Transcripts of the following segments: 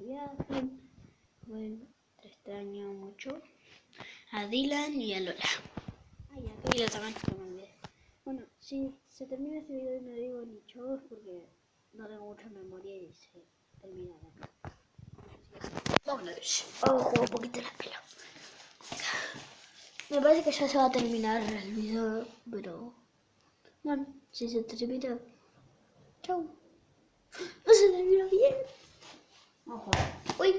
viaje. Bueno, te extraño mucho a Dylan y a Lola. Ay, acá y la sacan que me olvidé. Bueno, si se termina este video y no digo ni chavos porque no tengo mucha memoria y se termina acá. Vámonos, vamos a jugar un poquito la pila. Me parece que ya se va a terminar el video, pero bueno, si se termina, chau. No se terminó bien. Ojo. Uy.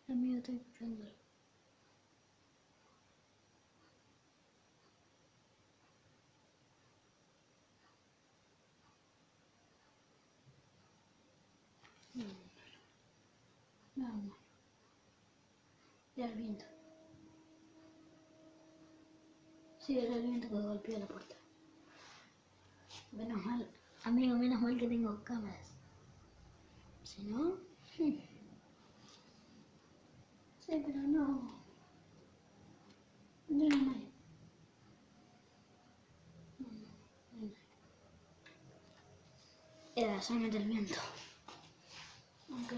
Amigo, estoy escuchando. No. Era el viento. Sí, era el viento que golpeó la puerta. Menos mal, amigo, menos mal que tengo cámaras. Si no... Sí, pero no. No hay nadie. Era solamente el viento. Aunque